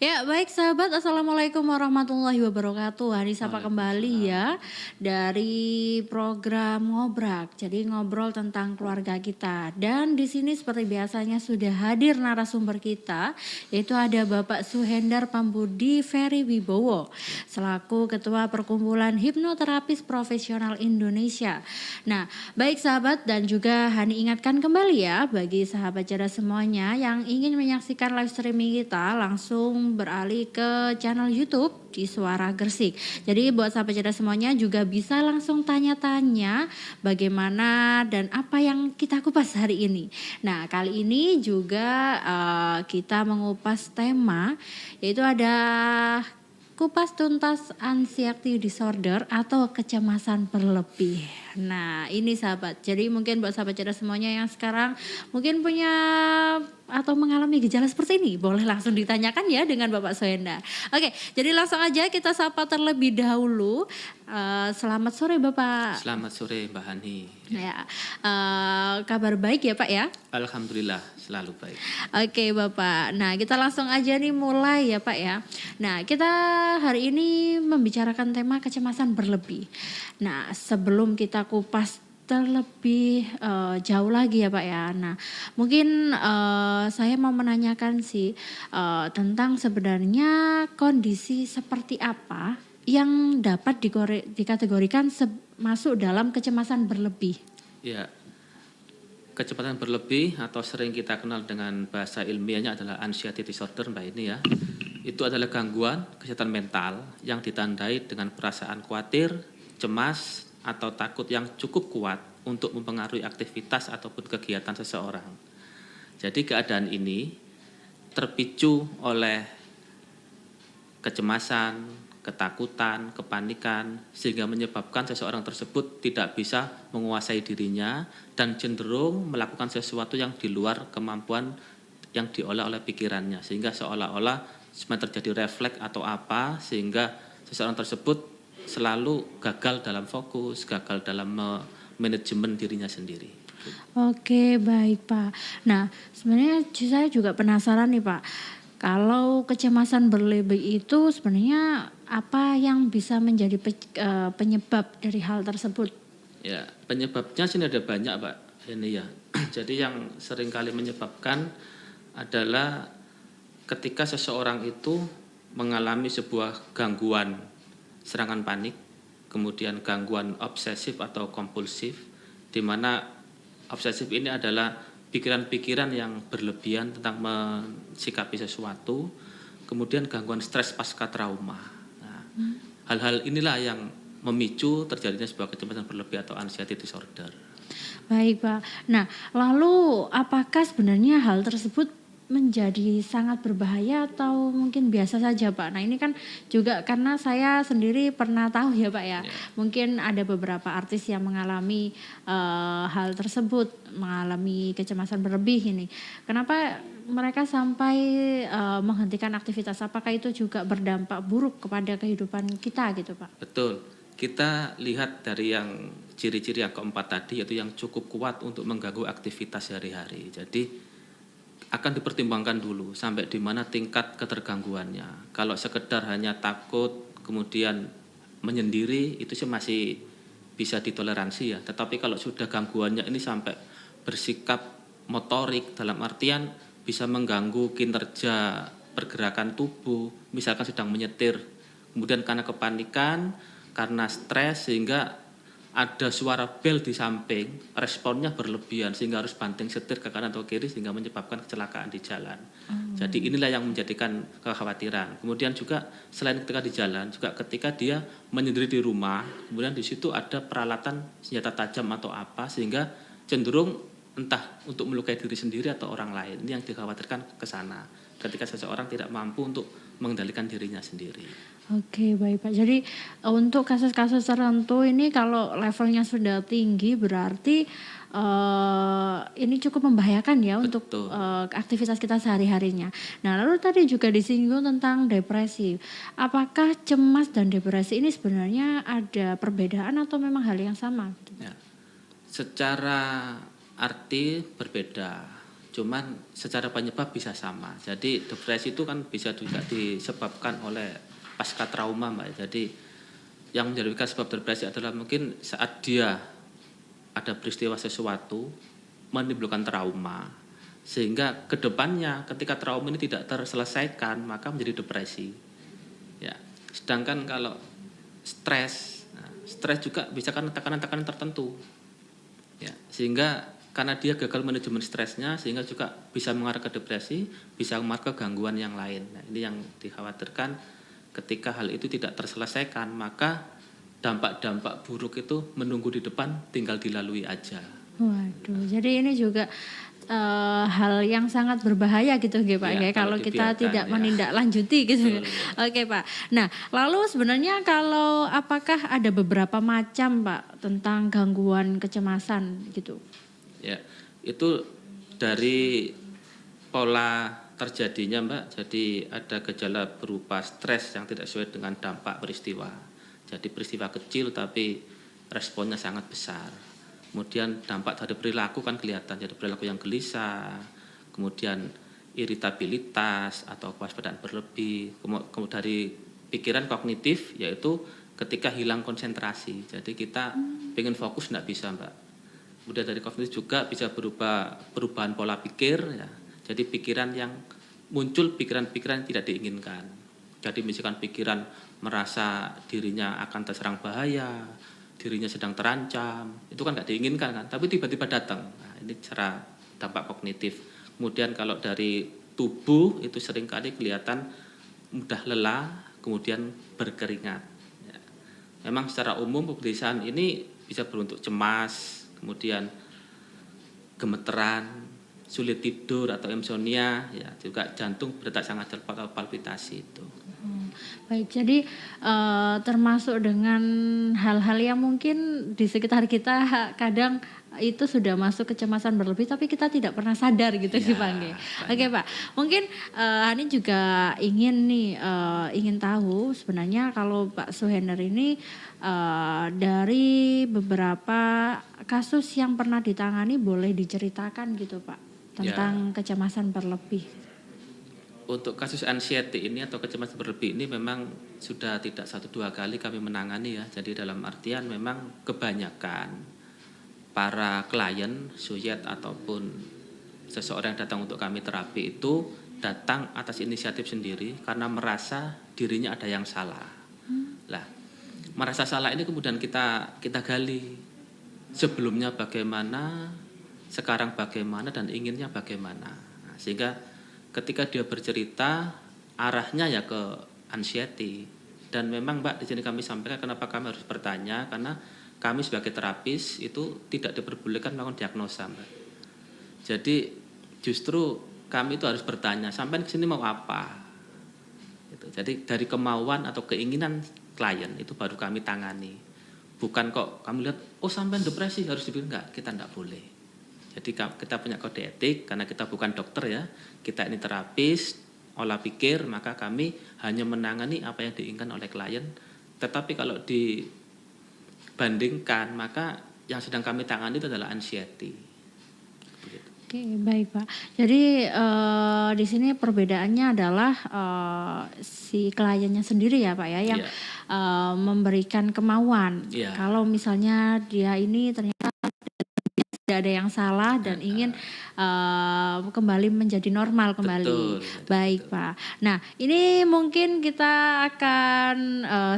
Ya, baik sahabat, Assalamualaikum warahmatullahi wabarakatuh. Hari sapa kembali Waalaikumsalam. ya dari program Ngobrak. Jadi ngobrol tentang keluarga kita. Dan di sini seperti biasanya sudah hadir narasumber kita, yaitu ada Bapak Suhendar Pambudi Ferry Wibowo Ya, selaku Ketua Perkumpulan Hipnoterapis Profesional Indonesia. Nah, baik sahabat dan juga Hani ingatkan kembali ya bagi sahabat cerdas semuanya yang ingin menyaksikan live streaming kita langsung beralih ke channel YouTube di Suara Gresik. Jadi buat sahabat cerdas semuanya juga bisa langsung tanya-tanya bagaimana dan apa yang kita kupas hari ini. Nah, kali ini juga kita mengupas tema yaitu ada kupas tuntas anxiety disorder atau kecemasan berlebih. Nah, ini sahabat. Jadi mungkin buat sahabat cerdas semuanya yang sekarang mungkin punya atau mengalami gejala seperti ini, boleh langsung ditanyakan ya dengan Bapak Soenda. Oke, jadi langsung aja kita sapa terlebih dahulu. Selamat sore Bapak. selamat sore Mbak Hani. Ya, kabar baik ya Pak ya? Alhamdulillah selalu baik. Oke Bapak, nah kita langsung aja nih mulai ya Pak ya. Nah kita hari ini membicarakan tema kecemasan berlebih. Nah sebelum kita kupas terlebih jauh lagi ya Pak ya. Nah mungkin saya mau menanyakan sih tentang sebenarnya kondisi seperti apa yang dapat dikategorikan masuk dalam kecemasan berlebih. Ya, kecepatan berlebih atau sering kita kenal dengan bahasa ilmiahnya adalah anxiety disorder Mbak ini ya. Itu adalah gangguan kesehatan mental yang ditandai dengan perasaan khawatir, cemas, atau takut yang cukup kuat untuk mempengaruhi aktivitas ataupun kegiatan seseorang. Jadi keadaan ini terpicu oleh kecemasan, ketakutan, kepanikan, sehingga menyebabkan seseorang tersebut tidak bisa menguasai dirinya dan cenderung melakukan sesuatu yang di luar kemampuan yang diolah oleh pikirannya, sehingga seolah-olah terjadi refleks atau apa, sehingga seseorang tersebut selalu gagal dalam fokus, gagal dalam manajemen dirinya sendiri. Oke, baik Pak. Nah, sebenarnya saya juga penasaran nih Pak. Kalau kecemasan berlebih itu sebenarnya apa yang bisa menjadi penyebab dari hal tersebut? Ya, penyebabnya sini ada banyak, Pak. Ini ya. Jadi yang seringkali menyebabkan adalah ketika seseorang itu mengalami sebuah gangguan serangan panik, kemudian gangguan obsesif atau kompulsif, di mana obsesif ini adalah pikiran-pikiran yang berlebihan tentang mensikapi sesuatu, kemudian gangguan stres pasca trauma. Nah, hal-hal inilah yang memicu terjadinya sebuah kecemasan berlebih atau anxiety disorder. Baik Pak. Nah, lalu apakah sebenarnya hal tersebut menjadi sangat berbahaya atau mungkin biasa saja Pak? Nah ini kan juga karena saya sendiri pernah tahu ya Pak ya, Ya. mungkin ada beberapa artis yang mengalami hal tersebut, mengalami kecemasan berlebih ini. Kenapa mereka sampai menghentikan aktivitas? Apakah itu juga berdampak buruk kepada kehidupan kita gitu Pak? Betul. Kita lihat dari yang ciri-ciri yang keempat tadi, yaitu yang cukup kuat untuk mengganggu aktivitas sehari-hari. Jadi akan dipertimbangkan dulu sampai di mana tingkat ketergangguannya. Kalau sekedar hanya takut kemudian menyendiri itu sih masih bisa ditoleransi ya. Tetapi kalau sudah gangguannya ini sampai bersikap motorik, dalam artian bisa mengganggu kinerja pergerakan tubuh, misalkan sedang menyetir, kemudian karena kepanikan, karena stres sehingga ada suara bel di samping, responnya berlebihan sehingga harus banting setir ke kanan atau kiri sehingga menyebabkan kecelakaan di jalan. Jadi inilah yang menjadikan kekhawatiran. Kemudian juga selain ketika di jalan, juga ketika dia menyendiri di rumah, kemudian di situ ada peralatan senjata tajam atau apa sehingga cenderung entah untuk melukai diri sendiri atau orang lain. Ini yang dikhawatirkan ke sana. Ketika seseorang tidak mampu untuk mengendalikan dirinya sendiri. Oke baik Pak. Jadi untuk kasus-kasus tertentu ini kalau levelnya sudah tinggi berarti ini cukup membahayakan ya untuk Betul. aktivitas kita sehari-harinya. Nah lalu tadi juga disinggung tentang depresi. Apakah cemas dan depresi ini sebenarnya ada perbedaan atau memang hal yang sama? Ya. Secara arti berbeda. Cuman secara penyebab bisa sama. Jadi depresi itu kan bisa juga disebabkan oleh pasca trauma, Mbak. Jadi yang menjadikan sebab depresi adalah mungkin saat dia ada peristiwa sesuatu menimbulkan trauma, sehingga kedepannya ketika trauma ini tidak terselesaikan maka menjadi depresi. Ya, sedangkan kalau stres, stres juga bisa karena tekanan-tekanan tertentu. Ya, sehingga karena dia gagal manajemen stresnya sehingga juga bisa mengarah ke depresi, bisa mengarah ke gangguan yang lain. Nah, ini yang dikhawatirkan ketika hal itu tidak terselesaikan, maka dampak-dampak buruk itu menunggu di depan, tinggal dilalui aja. Waduh, jadi ini juga hal yang sangat berbahaya gitu Pak Ya, kalau kita dibiarkan, tidak ya. menindaklanjuti gitu. Betul. Oke Pak. Nah, lalu sebenarnya kalau apakah ada beberapa macam Pak tentang gangguan kecemasan gitu? Ya, itu dari pola terjadinya Mbak, jadi ada gejala berupa stres yang tidak sesuai dengan dampak peristiwa. Jadi peristiwa kecil tapi responnya sangat besar. Kemudian dampak dari perilaku kan kelihatan, jadi perilaku yang gelisah, kemudian iritabilitas atau kewaspadaan berlebih, kemudian dari pikiran kognitif yaitu ketika hilang konsentrasi. Jadi kita pengen fokus tidak bisa Mbak. Kemudian dari kognitif juga bisa berupa perubahan pola pikir ya. Jadi pikiran yang muncul pikiran-pikiran yang tidak diinginkan. Jadi misalkan pikiran merasa dirinya akan terserang bahaya, dirinya sedang terancam, itu kan nggak diinginkan kan, tapi tiba-tiba datang. Nah, ini cara dampak kognitif. Kemudian kalau dari tubuh itu seringkali kelihatan mudah lelah, kemudian berkeringat. Ya. Memang secara umum kegelisahan ini bisa berbentuk cemas, kemudian gemeteran, sulit tidur atau insomnia, ya juga jantung berdetak sangat cepat atau palpitasi itu. Baik, jadi termasuk dengan hal-hal yang mungkin di sekitar kita kadang itu sudah masuk kecemasan berlebih tapi kita tidak pernah sadar gitu Ya, Pak. Oke banyak. Pak, mungkin Hani juga ingin tahu sebenarnya kalau Pak Suhendar ini dari beberapa kasus yang pernah ditangani boleh diceritakan gitu Pak tentang kecemasan berlebih. Untuk kasus anxiety ini atau kecemasan berlebih ini memang sudah tidak 1-2 kali kami menangani ya. Jadi dalam artian memang kebanyakan para klien, suyet ataupun seseorang yang datang untuk kami terapi itu datang atas inisiatif sendiri karena merasa dirinya ada yang salah. Lah, merasa salah ini kemudian kita gali. Sebelumnya bagaimana, sekarang bagaimana dan inginnya bagaimana. Nah, sehingga ketika dia bercerita arahnya ya ke anxiety. Dan memang Mbak di sini kami sampaikan kenapa kami harus bertanya, karena kami sebagai terapis itu tidak diperbolehkan melakukan diagnosa Mbak. Jadi justru kami itu harus bertanya, sampai ke sini mau apa? Gitu. Jadi dari kemauan atau keinginan klien itu baru kami tangani. Bukan kok kami lihat, oh sampai depresi harus dibilang enggak, kita enggak boleh. Jadi kita punya kode etik karena kita bukan dokter ya, kita ini terapis, olah pikir, maka kami hanya menangani apa yang diinginkan oleh klien. Tetapi kalau dibandingkan, maka yang sedang kami tangani itu adalah anxiety. Begitu. Oke, baik Pak. Jadi di sini perbedaannya adalah si kliennya sendiri ya Pak ya yang memberikan kemauan. Kalau misalnya dia ini ternyata tidak ada yang salah dan ingin kembali menjadi normal kembali. Betul, baik betul. Pak. Nah ini mungkin kita akan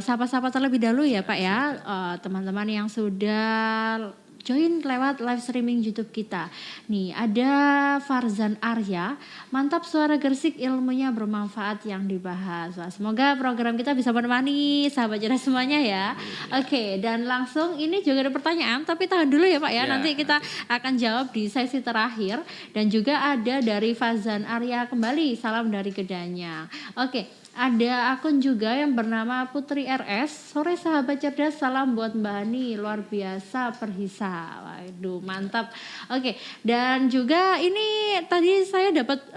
sapa-sapa terlebih dahulu ya Pak ya teman-teman yang sudah join lewat live streaming YouTube kita. Nih ada Farzan Arya, mantap suara Gersik, ilmunya bermanfaat yang dibahas. Wah, semoga program kita bisa menemani sahabat cerdas semuanya ya. Oke, dan langsung ini juga ada pertanyaan, tapi tahan dulu ya Pak ya. Nanti kita akan jawab di sesi terakhir. Dan juga ada dari Farzan Arya kembali, salam dari Gedanya. Oke. Ada akun juga yang bernama Putri RS. Sore sahabat cerdas, salam buat Mbak Hani, luar biasa perhisa. Waduh, mantap. Oke, dan juga ini tadi saya dapat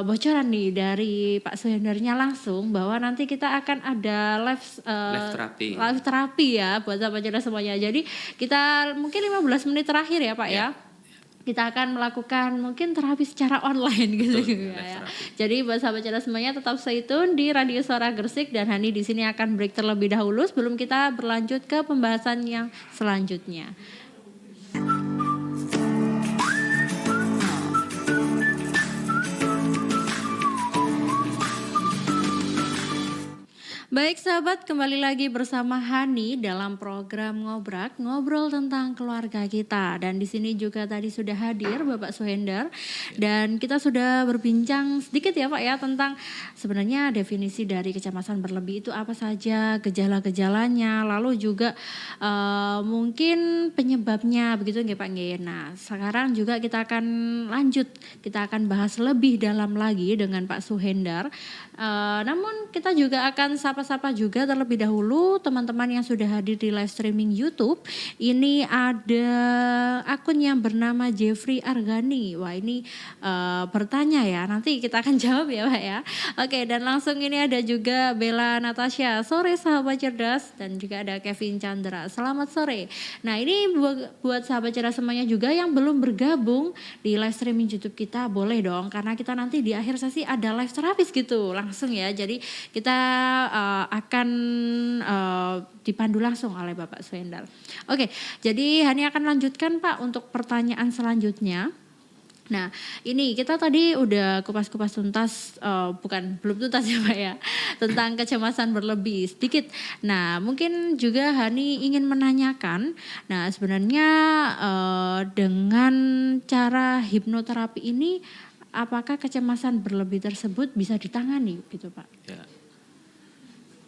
bocoran nih dari Pak Suhendarnya langsung bahwa nanti kita akan ada live terapi ya buat sahabat cerdas semuanya. Jadi kita mungkin 15 menit terakhir ya Pak ya. kita akan melakukan mungkin terapi secara online gitu Betul, juga live ya. terapi. Jadi buat sahabat cerdas semuanya tetap stay tune di Radio Suara Gresik, dan Hani di sini akan break terlebih dahulu sebelum kita berlanjut ke pembahasan yang selanjutnya. Baik sahabat, kembali lagi bersama Hani dalam program Ngobrak, ngobrol tentang keluarga kita. Dan di sini juga tadi sudah hadir Bapak Suhendar, dan kita sudah berbincang sedikit ya Pak ya tentang sebenarnya definisi dari kecemasan berlebih itu apa saja, gejala-gejalanya, lalu juga mungkin penyebabnya begitu nggih Pak nggih. Nah, sekarang juga kita akan lanjut, kita akan bahas lebih dalam lagi dengan Pak Suhendar. Namun kita juga akan sapa-sapa juga terlebih dahulu teman-teman yang sudah hadir di live streaming YouTube. Ini ada akun yang bernama Jeffrey Argani. Wah ini bertanya ya, nanti kita akan jawab ya Pak ya. Oke, dan langsung ini ada juga Bella Natasha. Sore sahabat cerdas, dan juga ada Kevin Chandra. Selamat sore. Nah ini buat sahabat cerdas semuanya juga yang belum bergabung di live streaming YouTube kita, boleh dong, karena kita nanti di akhir sesi ada live terapis gitu langsung ya. Jadi kita akan dipandu langsung oleh Bapak Suhendar. Oke, jadi Hani akan lanjutkan Pak untuk pertanyaan selanjutnya. Nah, ini kita tadi udah kupas-kupas tuntas, belum tuntas ya Pak ya, tentang kecemasan berlebih sedikit. Nah, mungkin juga Hani ingin menanyakan, nah sebenarnya dengan cara hipnoterapi ini, apakah kecemasan berlebih tersebut bisa ditangani gitu Pak? Ya.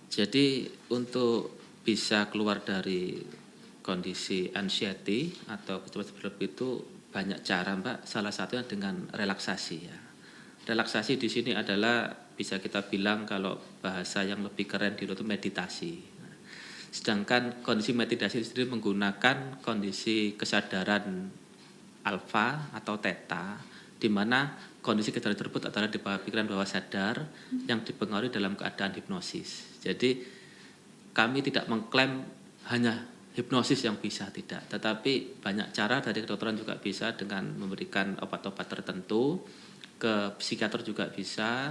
Jadi untuk bisa keluar dari kondisi anxiety atau kecemasan berlebih itu banyak cara Mbak. Salah satunya dengan relaksasi ya. Relaksasi di sini adalah bisa kita bilang kalau bahasa yang lebih keren itu meditasi. Sedangkan kondisi meditasi sendiri menggunakan kondisi kesadaran alfa atau theta, di mana kondisi kesadaran tersebut adalah di bawah pikiran bawah sadar yang dipengaruhi dalam keadaan hipnosis. Jadi kami tidak mengklaim hanya hipnosis yang bisa, tidak. Tetapi banyak cara dari kedokteran juga bisa dengan memberikan obat-obat tertentu, ke psikiater juga bisa,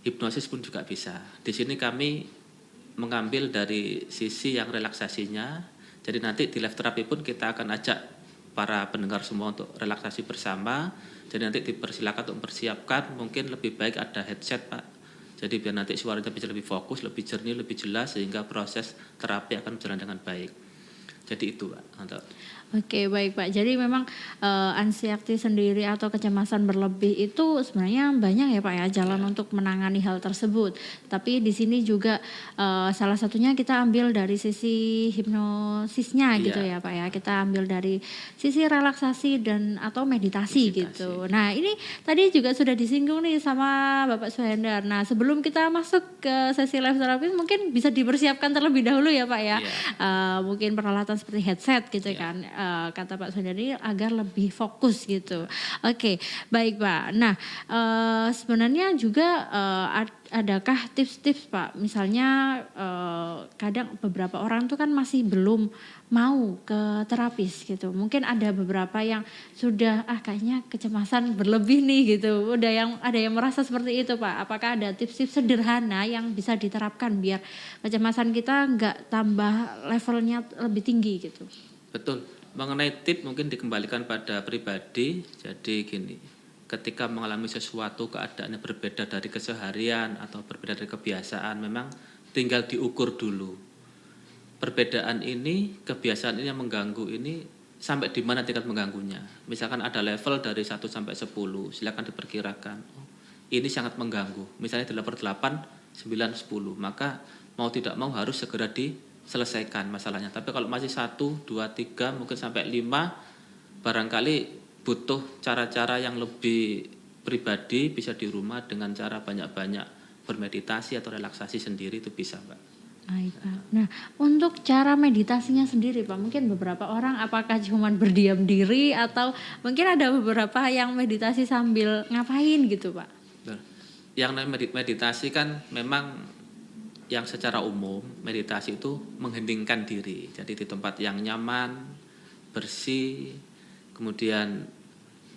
hipnosis pun juga bisa. Di sini kami mengambil dari sisi yang relaksasinya. Jadi nanti di live terapi pun kita akan ajak para pendengar semua untuk relaksasi bersama. Jadi nanti dipersilakan untuk mempersiapkan, mungkin lebih baik ada headset Pak. Jadi biar nanti suaranya bisa lebih fokus, lebih jernih, lebih jelas, sehingga proses terapi akan berjalan dengan baik. Jadi itu Pak. Untuk Oke, baik Pak. Jadi memang anxiety sendiri atau kecemasan berlebih itu sebenarnya banyak ya Pak ya jalan untuk menangani hal tersebut. Tapi di sini juga salah satunya kita ambil dari sisi hipnosisnya gitu ya Pak ya. Kita ambil dari sisi relaksasi dan atau meditasi gitu. Nah, ini tadi juga sudah disinggung nih sama Bapak Suhendar. Nah, sebelum kita masuk ke sesi live therapy mungkin bisa dipersiapkan terlebih dahulu ya Pak ya. Mungkin peralatan seperti headset gitu kan. Kata Pak Suhendari agar lebih fokus gitu. Oke, baik Pak. Nah, sebenarnya juga adakah tips-tips Pak? Misalnya kadang beberapa orang tuh kan masih belum mau ke terapis gitu. Mungkin ada beberapa yang sudah kayaknya kecemasan berlebih nih gitu. Ada yang merasa seperti itu Pak. Apakah ada tips-tips sederhana yang bisa diterapkan biar kecemasan kita nggak tambah levelnya lebih tinggi gitu? betul. Mengenai tips mungkin dikembalikan pada pribadi. Jadi gini, ketika mengalami sesuatu keadaan yang berbeda dari keseharian atau berbeda dari kebiasaan, memang tinggal diukur dulu. Perbedaan ini, kebiasaan ini yang mengganggu ini sampai di mana tingkat mengganggunya. Misalkan ada level dari 1 sampai 10, silakan diperkirakan. Ini sangat mengganggu. Misalnya di level 8, 9, 10, maka mau tidak mau harus segera diselesaikan masalahnya. Tapi kalau masih 1, 2, 3, mungkin sampai 5, barangkali butuh cara-cara yang lebih pribadi, bisa di rumah dengan cara banyak-banyak bermeditasi atau relaksasi sendiri, itu bisa Mbak. Baik Pak. Nah, untuk cara meditasinya sendiri Pak, mungkin beberapa orang apakah cuma berdiam diri atau mungkin ada beberapa yang meditasi sambil ngapain gitu Pak? Yang namanya meditasi kan memang yang secara umum meditasi itu mengheningkan diri. Jadi di tempat yang nyaman, bersih, kemudian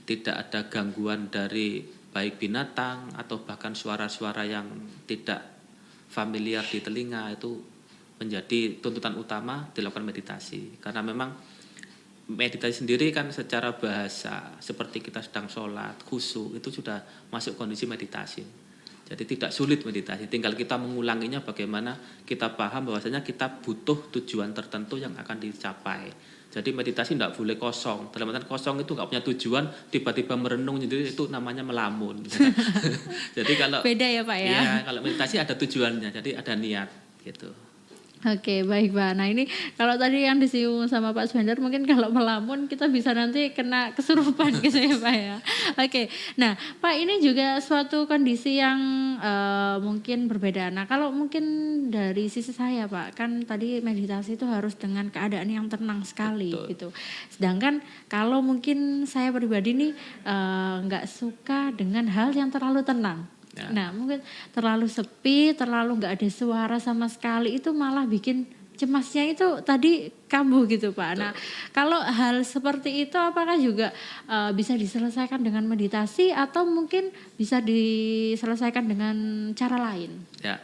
tidak ada gangguan dari baik binatang atau bahkan suara-suara yang tidak familiar di telinga, itu menjadi tuntutan utama dilakukan meditasi. Karena memang meditasi sendiri kan secara bahasa seperti kita sedang sholat, khusyuk, itu sudah masuk kondisi meditasi. Jadi tidak sulit meditasi, tinggal kita mengulanginya bagaimana kita paham bahwasanya kita butuh tujuan tertentu yang akan dicapai. Jadi meditasi tidak boleh kosong. Dalam artian kosong itu nggak punya tujuan, tiba-tiba merenung sendiri, itu namanya melamun. Jadi kalau Beda ya Pak ya? ya, kalau meditasi ada tujuannya, jadi ada niat gitu. Oke, baik Pak. Nah ini kalau tadi yang disinggung sama Pak Suhendar, mungkin kalau melamun kita bisa nanti kena kesurupan gitu ya Pak ya. Oke, nah Pak ini juga suatu kondisi yang mungkin berbeda. Nah kalau mungkin dari sisi saya Pak, kan tadi meditasi itu harus dengan keadaan yang tenang sekali. Betul. Gitu. Sedangkan kalau mungkin saya pribadi nih nggak suka dengan hal yang terlalu tenang. Ya. Nah mungkin terlalu sepi, terlalu nggak ada suara sama sekali, itu malah bikin cemasnya itu tadi kambuh gitu Pak. Nah kalau hal seperti itu apakah juga bisa diselesaikan dengan meditasi atau mungkin bisa diselesaikan dengan cara lain? Ya,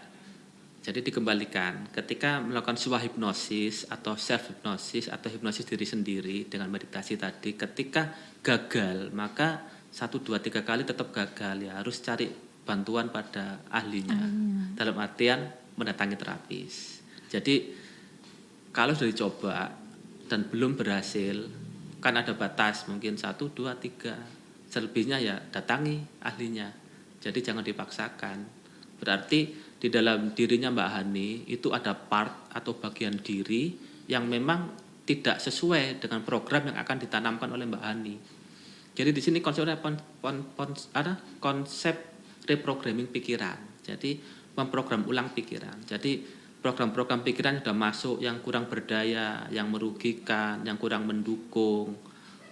jadi dikembalikan ketika melakukan sebuah hipnosis atau self hipnosis atau hipnosis diri sendiri dengan meditasi tadi, ketika gagal maka 1, 2, 3 kali tetap gagal, ya harus cari bantuan pada ahlinya. Dalam artian mendatangi terapis. Jadi kalau sudah dicoba dan belum berhasil, kan ada batas mungkin 1, 2, 3. Selebihnya ya datangi ahlinya. Jadi jangan dipaksakan. Berarti di dalam dirinya Mbak Hani itu ada part atau bagian diri yang memang tidak sesuai dengan program yang akan ditanamkan oleh Mbak Hani. Jadi di sini konsepnya konsep reprogramming pikiran. Jadi memprogram ulang pikiran. Jadi program-program pikiran sudah masuk yang kurang berdaya, yang merugikan, yang kurang mendukung,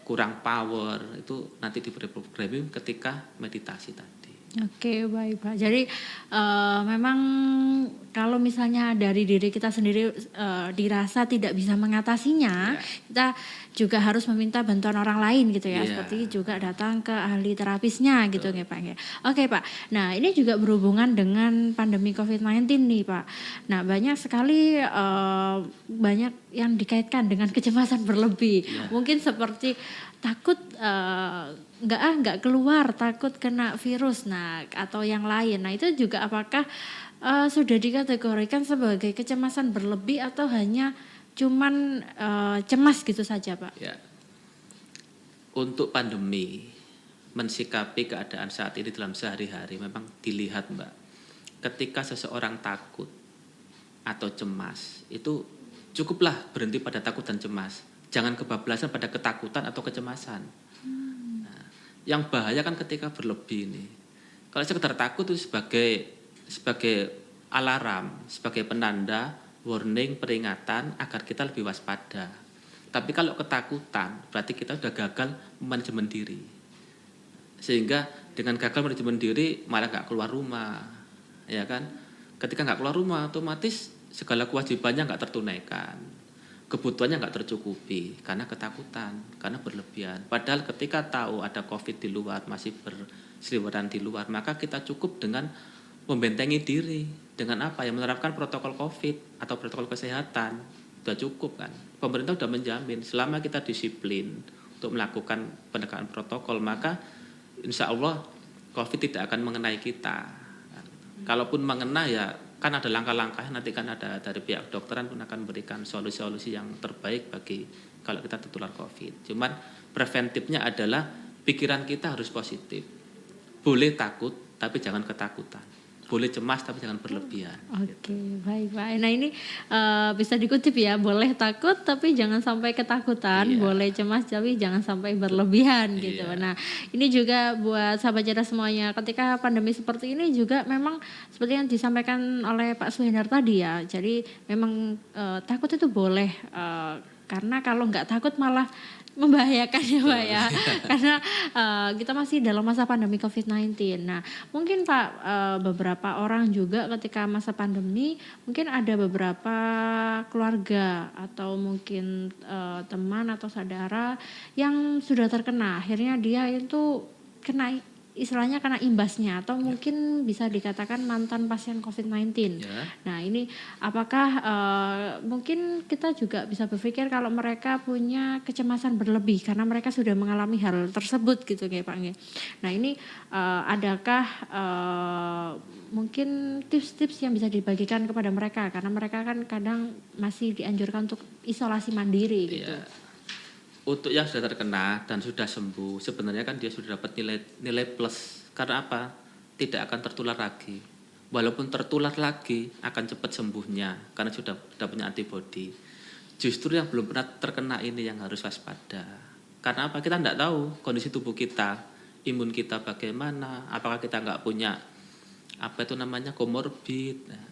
kurang power, itu nanti di reprogramming ketika meditasi tadi. Oke, baik Pak. Jadi memang kalau misalnya dari diri kita sendiri dirasa tidak bisa mengatasinya, kita juga harus meminta bantuan orang lain gitu ya. Seperti juga datang ke ahli terapisnya gitu ya Pak. Oke Pak. Nah ini juga berhubungan dengan pandemi COVID-19 nih Pak. Nah banyak sekali banyak yang dikaitkan dengan kecemasan berlebih. Mungkin seperti takut nggak keluar, takut kena virus, nah atau yang lain. Nah itu juga apakah sudah dikategorikan sebagai kecemasan berlebih atau hanya cuman cemas gitu saja Pak? Ya. Untuk pandemi, mensikapi keadaan saat ini dalam sehari-hari memang dilihat Mbak. Ketika seseorang takut atau cemas, itu cukuplah berhenti pada takut dan cemas. Jangan kebablasan pada ketakutan atau kecemasan. Nah, yang bahaya kan ketika berlebih ini. Kalau sekedar takut itu sebagai alarm, sebagai penanda, warning, peringatan agar kita lebih waspada. Tapi kalau ketakutan, berarti kita sudah gagal manajemen diri. Sehingga dengan gagal manajemen diri malah nggak keluar rumah, ya kan? Ketika nggak keluar rumah, otomatis segala kewajibannya nggak tertunaikan. Kebutuhannya nggak tercukupi karena ketakutan, karena berlebihan. Padahal ketika tahu ada COVID di luar, masih berseliweran di luar, maka kita cukup dengan membentengi diri. Dengan apa? Ya menerapkan protokol COVID atau protokol kesehatan. Sudah cukup kan. Pemerintah sudah menjamin selama kita disiplin untuk melakukan penegakan protokol, maka insya Allah COVID tidak akan mengenai kita. Kalaupun mengena ya kan ada langkah-langkah, nanti kan ada dari pihak kedokteran pun akan memberikan solusi-solusi yang terbaik bagi kalau kita tertular COVID. Cuman preventifnya adalah pikiran kita harus positif. Boleh takut tapi jangan ketakutan. Boleh cemas tapi jangan berlebihan. Oke, baik Pak. Nah ini bisa dikutip ya, boleh takut tapi jangan sampai ketakutan, boleh cemas tapi jangan sampai berlebihan gitu. Nah ini juga buat sahabat cerdas semuanya, ketika pandemi seperti ini juga memang seperti yang disampaikan oleh Pak Suhendar tadi ya. Jadi memang takut itu boleh, karena kalau nggak takut malah membahayakan ya Pak ya, karena kita masih dalam masa pandemi COVID-19. Nah mungkin Pak, beberapa orang juga ketika masa pandemi mungkin ada beberapa keluarga atau mungkin teman atau saudara yang sudah terkena, akhirnya dia itu kena istilahnya kena imbasnya atau mungkin bisa dikatakan mantan pasien COVID-19. Ya. Nah ini apakah mungkin kita juga bisa berpikir kalau mereka punya kecemasan berlebih karena mereka sudah mengalami hal tersebut gitu kayak Pak Nge. Nah ini adakah mungkin tips-tips yang bisa dibagikan kepada mereka karena mereka kan kadang masih dianjurkan untuk isolasi mandiri gitu. Iya. Untuk yang sudah terkena dan sudah sembuh, sebenarnya kan dia sudah dapat nilai plus. Karena apa? Tidak akan tertular lagi. Walaupun tertular lagi, akan cepat sembuhnya karena sudah punya antibodi. Justru yang belum pernah terkena ini yang harus waspada. Karena apa? Kita tidak tahu kondisi tubuh kita, imun kita bagaimana, apakah kita nggak punya komorbid. Nah,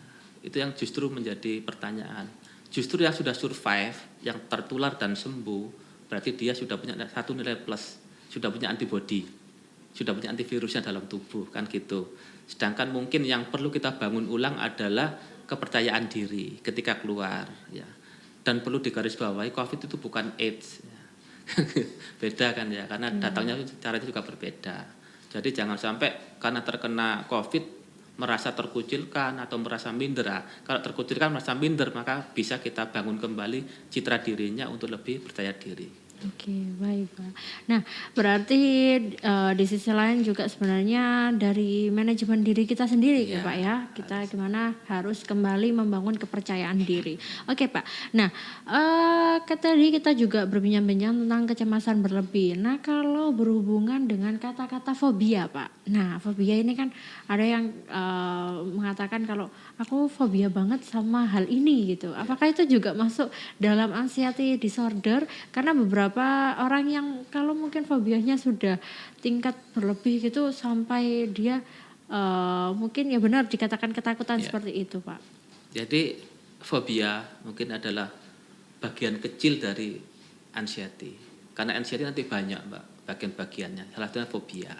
itu yang justru menjadi pertanyaan. Justru yang sudah survive, yang tertular dan sembuh, berarti dia sudah punya satu nilai plus, sudah punya antibodi, sudah punya antivirusnya dalam tubuh, kan gitu. Sedangkan mungkin yang perlu kita bangun ulang adalah kepercayaan diri ketika keluar, ya. Dan perlu digarisbawahi, COVID itu bukan AIDS, ya. Beda kan ya, karena datangnya caranya juga berbeda. Jadi jangan sampai karena terkena COVID merasa terkucilkan atau merasa minder. Kalau terkucilkan merasa minder, maka bisa kita bangun kembali citra dirinya untuk lebih percaya diri. Oke, baik Pak. Nah, berarti di sisi lain juga sebenarnya dari manajemen diri kita sendiri ya Pak ya. Kita gimana harus kembali membangun kepercayaan diri. Oke Pak. Nah, tadi kita juga berbincang-bincang tentang kecemasan berlebih. Nah, kalau berhubungan dengan kata-kata fobia Pak. Nah, fobia ini kan ada yang mengatakan kalau aku fobia banget sama hal ini gitu. Apakah itu juga masuk dalam anxiety disorder? Karena beberapa orang yang kalau mungkin fobianya sudah tingkat berlebih gitu sampai dia mungkin ya benar dikatakan ketakutan seperti itu Pak. Jadi fobia mungkin adalah bagian kecil dari anxiety. Karena anxiety nanti banyak Mbak bagian-bagiannya. Salah satunya fobia.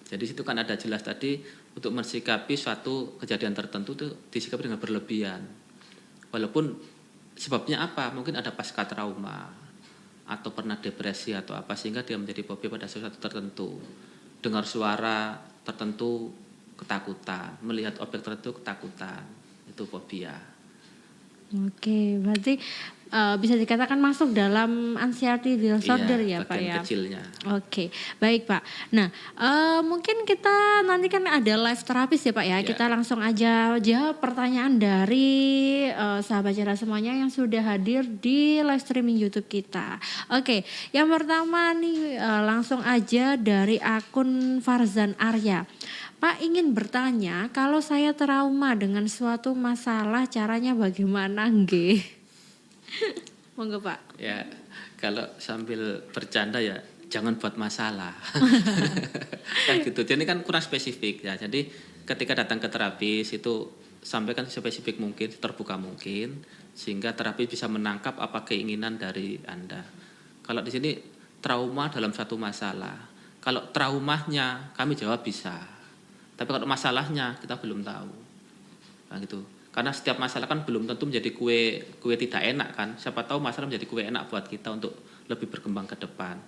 Jadi situ kan ada jelas tadi untuk mensikapi suatu kejadian tertentu itu disikapi dengan berlebihan. Walaupun sebabnya apa? Mungkin ada pasca trauma atau pernah depresi atau apa sehingga dia menjadi fobia pada sesuatu tertentu. Dengar suara tertentu ketakutan, melihat objek tertentu ketakutan. Itu fobia. Oke, berarti bisa dikatakan masuk dalam anxiety disorder ya Pak ya. Bagian kecilnya. Oke, baik Pak. Nah, mungkin kita nanti kan ada live terapis ya Pak ya. Kita langsung aja jawab pertanyaan dari sahabat Jara semuanya yang sudah hadir di live streaming YouTube kita. Oke, yang pertama nih langsung aja dari akun Farzan Arya. Pak ingin bertanya, kalau saya trauma dengan suatu masalah caranya bagaimana nggih? Monggo Pak. Ya, kalau sambil bercanda ya jangan buat masalah. Kan gitu. Jadi kan kurang spesifik ya. Jadi ketika datang ke terapis itu sampaikan spesifik mungkin, terbuka mungkin sehingga terapis bisa menangkap apa keinginan dari Anda. Kalau di sini trauma dalam satu masalah. Kalau traumanya kami jawab bisa. Tapi kalau masalahnya kita belum tahu. Nah gitu. Karena setiap masalah kan belum tentu menjadi kue tidak enak kan. Siapa tahu masalah menjadi kue enak buat kita untuk lebih berkembang ke depan.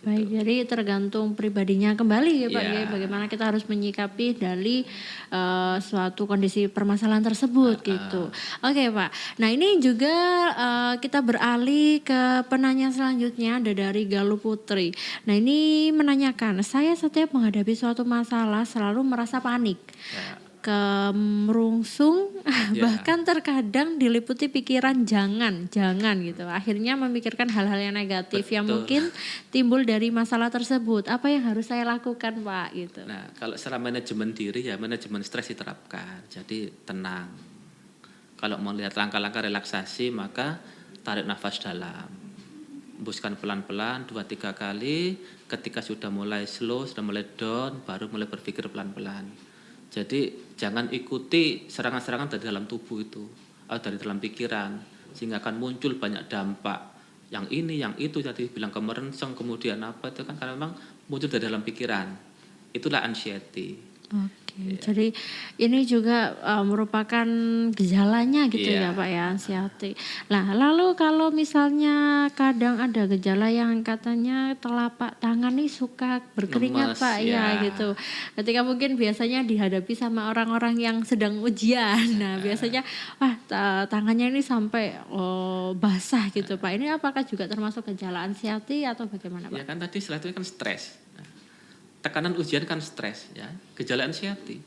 Baik, jadi tergantung pribadinya kembali ya Pak ya, bagaimana kita harus menyikapi dari suatu kondisi permasalahan tersebut gitu. Oke Pak, nah ini juga kita beralih ke penanya selanjutnya ada dari Galuh Putri. Nah ini menanyakan, saya setiap menghadapi suatu masalah selalu merasa panik. Kemerungsung bahkan terkadang diliputi pikiran jangan gitu, akhirnya memikirkan hal-hal yang negatif yang mungkin timbul dari masalah tersebut. Apa yang harus saya lakukan Pak gitu? Nah kalau secara manajemen diri ya manajemen stres diterapkan, jadi tenang. Kalau mau lihat langkah-langkah relaksasi maka tarik nafas dalam, hembuskan pelan-pelan 2-3 kali. Ketika sudah mulai slow, sudah mulai down, baru mulai berpikir pelan-pelan. Jadi jangan ikuti serangan-serangan dari dalam tubuh itu atau dari dalam pikiran sehingga akan muncul banyak dampak yang ini, yang itu, jadi bilang kemerenceng, kemudian apa itu kan karena memang muncul dari dalam pikiran. Itulah anxiety. Oke, jadi ini juga merupakan gejalanya gitu ya Iya. Pak ya, anxiety. Nah, lalu kalau misalnya kadang ada gejala yang katanya telapak tangan nih suka berkeringat Lemes, Pak, ya ya. gitu. Ketika mungkin biasanya dihadapi sama orang-orang yang sedang ujian. Nah, biasanya wah tangannya ini sampai basah gitu Pak. Ini apakah juga termasuk gejala anxiety atau bagaimana Ya Pak? kan tadi setelah itu kan stres. Nah, tekanan ujian kan stres ya, gejala anxiety.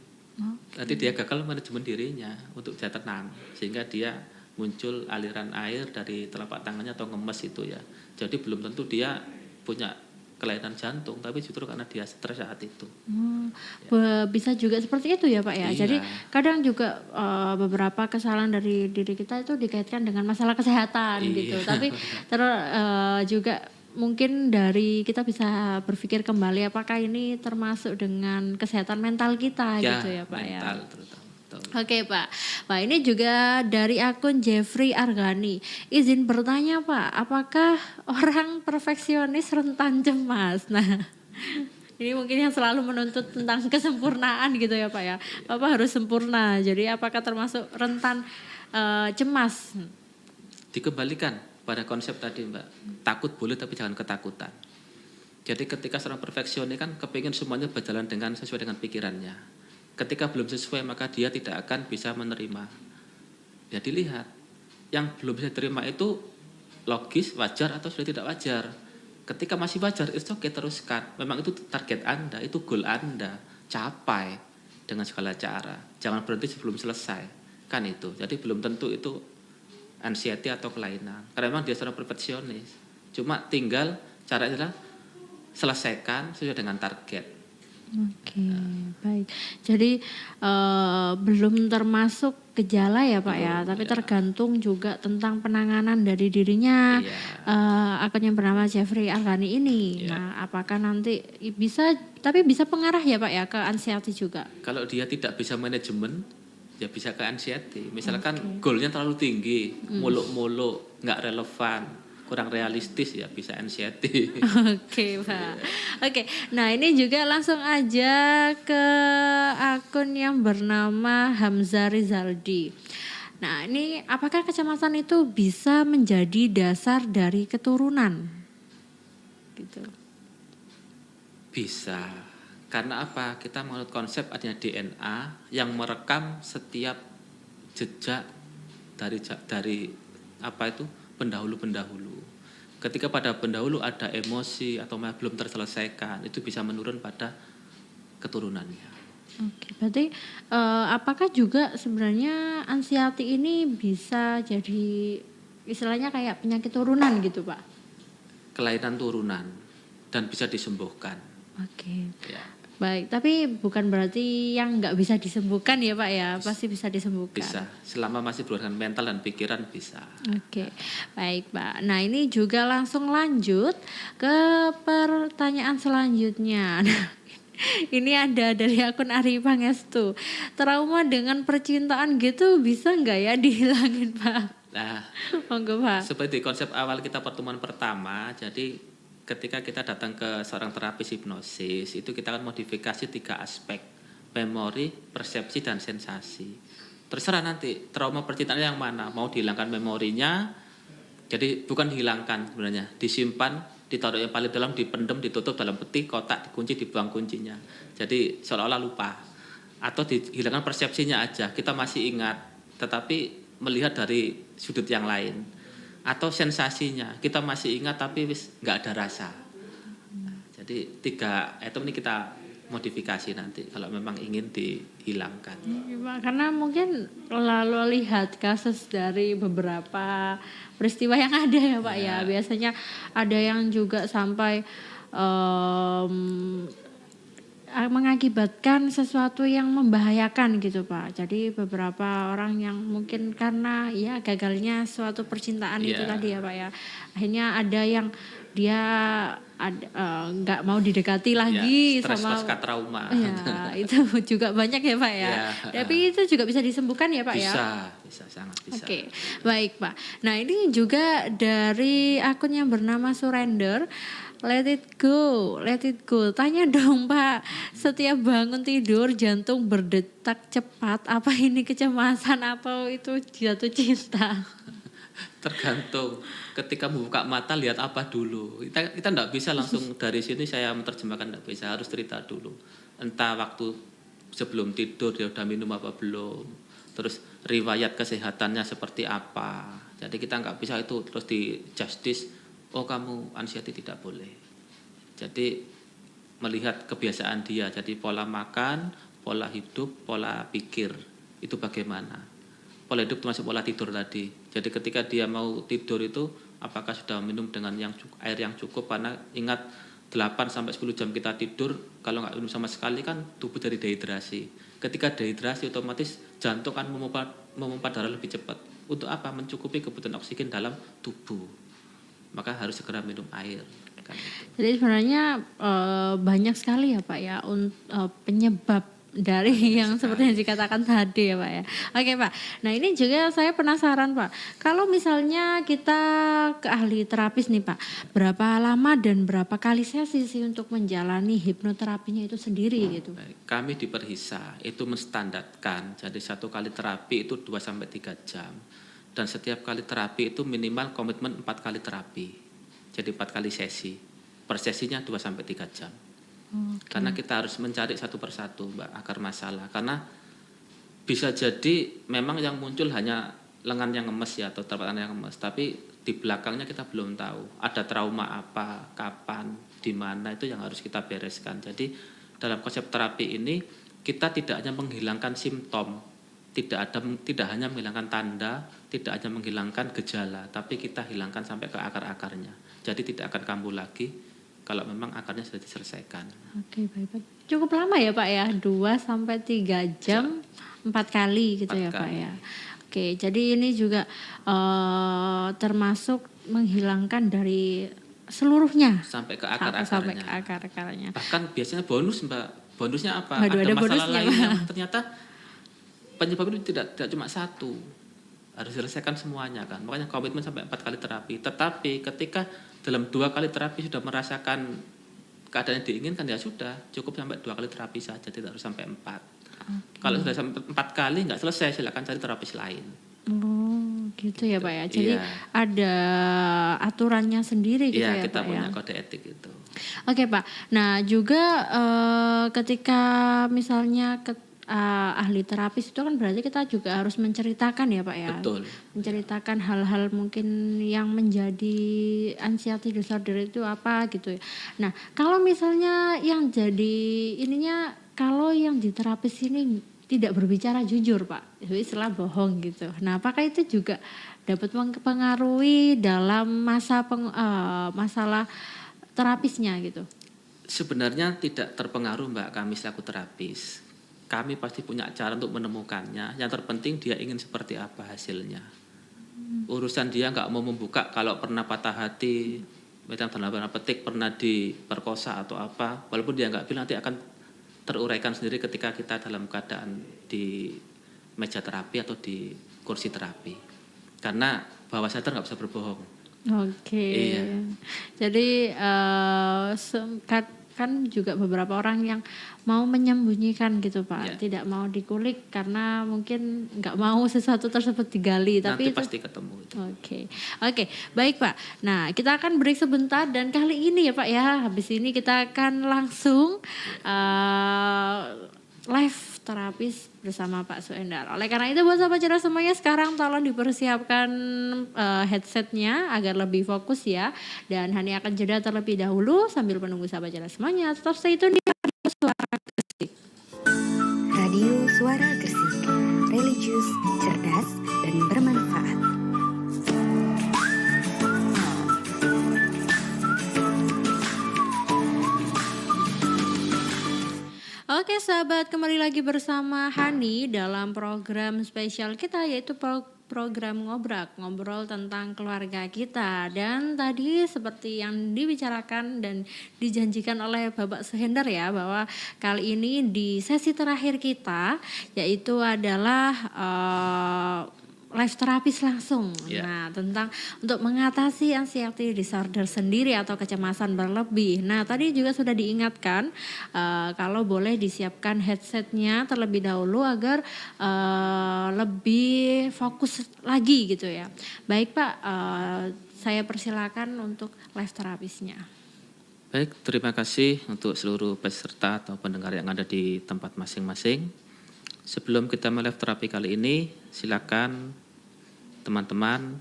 Nanti dia gagal manajemen dirinya untuk bisa tenang, sehingga dia muncul aliran air dari telapak tangannya atau ngemes itu ya. Jadi belum tentu dia punya kelainan jantung, tapi justru karena dia stres saat itu. Bisa juga seperti itu ya Pak ya. Jadi Iya, kadang juga beberapa kesalahan dari diri kita itu dikaitkan dengan masalah kesehatan gitu. iya, Tapi juga mungkin dari kita bisa berpikir kembali apakah ini termasuk dengan kesehatan mental kita ya gitu ya Pak ya. mental terutama. Betul. Oke Pak, Pak ini juga dari akun Jeffrey Argani. Izin bertanya Pak, apakah orang perfeksionis rentan cemas? Nah, ini mungkin yang selalu menuntut tentang kesempurnaan gitu ya Pak ya. Bapak harus sempurna, jadi apakah termasuk rentan cemas? Dikembalikan pada konsep tadi Mbak, takut boleh tapi jangan ketakutan. Jadi ketika seorang perfeksionis kan kepingin semuanya berjalan dengan sesuai dengan pikirannya. Ketika belum sesuai maka dia tidak akan bisa menerima. Ya dilihat, yang belum bisa diterima itu logis, wajar atau sudah tidak wajar. Ketika masih wajar, itu oke teruskan. Memang itu target Anda, itu goal Anda. Capai dengan segala cara. Jangan berhenti sebelum selesai. Kan itu. Jadi belum tentu itu anxiety atau kelainan. Karena memang dia seorang perfeksionis. Cuma tinggal caranya adalah selesaikan sesuai dengan target. Oke, baik. Jadi belum termasuk gejala ya Pak ya, tapi tergantung juga tentang penanganan dari dirinya. Iya. Akun yang bernama Jeffrey Argani ini. Iya. Nah, apakah nanti tapi bisa pengarah ya Pak ya ke anxiety juga? Kalau dia tidak bisa manajemen, ya bisa ke anxiety. Misalkan goalnya terlalu tinggi, muluk-muluk, nggak relevan, kurang realistis ya bisa anxiety. Oke Pak. Oke, nah ini juga langsung aja ke akun yang bernama Hamzah Rizaldi. Nah ini apakah kecemasan itu bisa menjadi dasar dari keturunan? Gitu. Bisa. Karena apa? Kita menurut konsep adanya DNA yang merekam setiap jejak dari apa itu pendahulu-pendahulu. Ketika pada pendahulu ada emosi atau belum terselesaikan, itu bisa menurun pada keturunannya. Oke, berarti apakah juga sebenarnya anxiety ini bisa jadi istilahnya kayak penyakit turunan gitu Pak? Kelainan turunan dan bisa disembuhkan. Oke. Ya, Baik, tapi bukan berarti yang nggak bisa disembuhkan ya Pak ya, pasti bisa disembuhkan. bisa. Selama masih berhubungan mental dan pikiran bisa. Oke, baik Pak. Nah ini juga langsung lanjut ke pertanyaan selanjutnya. Nah, ini ada dari akun Ari Pangestu. Trauma dengan percintaan gitu bisa nggak ya dihilangin Pak? Nah, Monggo Pak. seperti konsep awal kita pertemuan pertama, jadi ketika kita datang ke seorang terapis hipnosis, itu kita akan modifikasi 3 aspek, memori, persepsi, dan sensasi. Terserah nanti trauma percintaan yang mana, mau dihilangkan memorinya, jadi bukan dihilangkan sebenarnya, disimpan, ditaruh yang paling dalam, dipendam, ditutup dalam peti, kotak, dikunci, dibuang kuncinya. Jadi seolah-olah lupa. Atau dihilangkan persepsinya aja, kita masih ingat, tetapi melihat dari sudut yang lain. Atau sensasinya, kita masih ingat tapi nggak ada rasa. Nah, jadi 3 item ini kita modifikasi nanti kalau memang ingin dihilangkan. Ya, Pak, karena mungkin lalu lihat kasus dari beberapa peristiwa yang ada ya Pak ya. Biasanya ada yang juga sampai mengakibatkan sesuatu yang membahayakan gitu Pak. Jadi beberapa orang yang mungkin karena ya gagalnya suatu percintaan itu tadi ya Pak ya. Akhirnya ada yang dia nggak mau didekati lagi stres sama pasca trauma. ya itu juga banyak ya Pak ya. Tapi itu juga bisa disembuhkan ya Pak ya. Bisa sangat bisa. Oke, baik Pak. Nah ini juga dari akun yang bernama Surrender. Let it go. Tanya dong Pak, setiap bangun tidur jantung berdetak cepat, apa ini kecemasan atau itu jatuh cinta? Tergantung ketika membuka mata lihat apa dulu. Kita enggak bisa langsung dari sini saya menerjemahkan, enggak bisa, harus cerita dulu. Entah waktu sebelum tidur dia udah minum apa belum. Terus riwayat kesehatannya seperti apa. Jadi kita enggak bisa itu terus di justice, oh kamu anxiety tidak boleh. Jadi melihat kebiasaan dia, jadi pola makan, pola hidup, pola pikir itu bagaimana. Pola hidup termasuk pola tidur tadi. Jadi ketika dia mau tidur itu apakah sudah minum dengan air yang cukup, karena ingat 8 sampai 10 jam kita tidur, kalau nggak minum sama sekali kan tubuh jadi dehidrasi. Ketika dehidrasi otomatis jantung kan memompa darah lebih cepat. Untuk apa? Mencukupi kebutuhan oksigen dalam tubuh. Maka harus segera minum air. Kan gitu. Jadi sebenarnya banyak sekali ya Pak ya penyebab dari yang seperti yang dikatakan tadi ya Pak ya. Oke Pak, nah ini juga saya penasaran Pak, kalau misalnya kita ke ahli terapis nih Pak, berapa lama dan berapa kali sesi sih untuk menjalani hipnoterapinya itu sendiri gitu? Baik. Kami di Perhisa itu menstandarkan, jadi satu kali terapi itu 2-3 jam. Dan setiap kali terapi itu minimal komitmen 4 kali terapi. Jadi 4 kali sesi. Per sesinya 2-3 jam. Karena kita harus mencari satu persatu Mbak akar masalah, karena bisa jadi memang yang muncul hanya lengan yang ngemes ya atau telapak tangan yang ngemes, tapi di belakangnya kita belum tahu ada trauma apa, kapan, di mana, itu yang harus kita bereskan. Jadi dalam konsep terapi ini kita tidak hanya menghilangkan simptom, tidak hanya menghilangkan tanda, tidak hanya menghilangkan gejala, tapi kita hilangkan sampai ke akar-akarnya. Jadi tidak akan kambuh lagi kalau memang akarnya sudah diselesaikan. Oke, baik. Cukup lama ya Pak ya, 2-3 jam 4 kali gitu 4 ya kali. Pak ya. Oke, jadi ini juga termasuk menghilangkan dari seluruhnya. Sampai ke akar-akarnya. Sampai ke akar-akarnya. Bahkan biasanya bonus Mbak. Bonusnya apa? Waduh, ada masalah bonusnya, lain yang ternyata penyebab itu tidak cuma satu. Harus selesaikan semuanya kan. Makanya komitmen sampai 4 kali terapi. Tetapi ketika dalam 2 kali terapi sudah merasakan keadaan yang diinginkan, ya sudah cukup sampai 2 kali terapi saja, tidak harus sampai 4. Okay. Kalau sudah sampai 4 kali nggak selesai, silakan cari terapis lain. Oh gitu ya Pak ya. Jadi ada aturannya sendiri gitu ya Pak ya. Kita punya kode etik itu. Oke Pak. Nah juga ketika misalnya ahli terapis itu kan berarti kita juga harus menceritakan ya Pak ya. Betul. Menceritakan hal-hal mungkin yang menjadi anxiety disorder itu apa gitu ya. Nah kalau misalnya yang jadi ininya, kalau yang di terapis ini tidak berbicara jujur Pak, itu istilah bohong gitu. Nah apakah itu juga dapat mempengaruhi dalam masalah terapisnya gitu? Sebenarnya tidak terpengaruh Mbak, kami selaku terapis. Kami pasti punya cara untuk menemukannya. Yang terpenting dia ingin seperti apa hasilnya. Urusan dia nggak mau membuka kalau pernah patah hati, dalam tanda petik pernah diperkosa atau apa. Walaupun dia nggak bilang, nanti akan teruraikan sendiri ketika kita dalam keadaan di meja terapi atau di kursi terapi. Karena bawah sadar nggak bisa berbohong. Oke. Iya. Jadi kan juga beberapa orang yang mau menyembunyikan gitu Pak, tidak mau dikulik karena mungkin nggak mau sesuatu tersebut digali. Nanti tapi pasti ketemu itu. Oke, baik Pak. Nah kita akan break sebentar dan kali ini ya Pak ya, habis ini kita akan langsung live terapis bersama Pak Suendar. Oleh karena itu buat sahabat cerdas semuanya, sekarang tolong dipersiapkan headsetnya agar lebih fokus ya. Dan Hani akan jeda terlebih dahulu sambil menunggu sahabat cerdas semuanya. Tetap stay tune di Radio Suara Gresik. Radio Suara Gresik, religius, cerdas, dan bermanfaat. Oke sahabat, kembali lagi bersama Hani dalam program spesial kita, yaitu program ngobrol tentang keluarga kita. Dan tadi seperti yang dibicarakan dan dijanjikan oleh Bapak Suhendar ya, bahwa kali ini di sesi terakhir kita yaitu adalah life terapis langsung. Ya. Nah, tentang untuk mengatasi anxiety disorder sendiri atau kecemasan berlebih. Nah, tadi juga sudah diingatkan kalau boleh disiapkan headsetnya terlebih dahulu agar lebih fokus lagi gitu ya. Baik Pak, saya persilakan untuk live terapisnya. Baik, terima kasih untuk seluruh peserta atau pendengar yang ada di tempat masing-masing. Sebelum kita mulai terapi kali ini, silakan teman-teman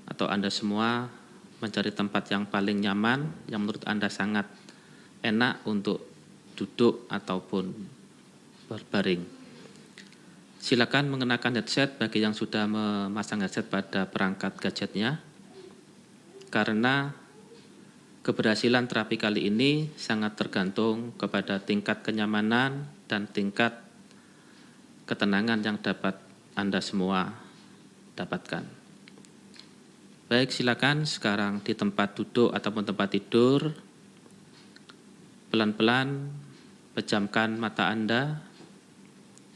atau Anda semua mencari tempat yang paling nyaman, yang menurut Anda sangat enak untuk duduk ataupun berbaring. Silakan mengenakan headset bagi yang sudah memasang headset pada perangkat gadgetnya, karena keberhasilan terapi kali ini sangat tergantung kepada tingkat kenyamanan dan tingkat ketenangan yang dapat Anda semua dapatkan. Baik, silakan sekarang di tempat duduk ataupun tempat tidur, pelan-pelan pejamkan mata Anda,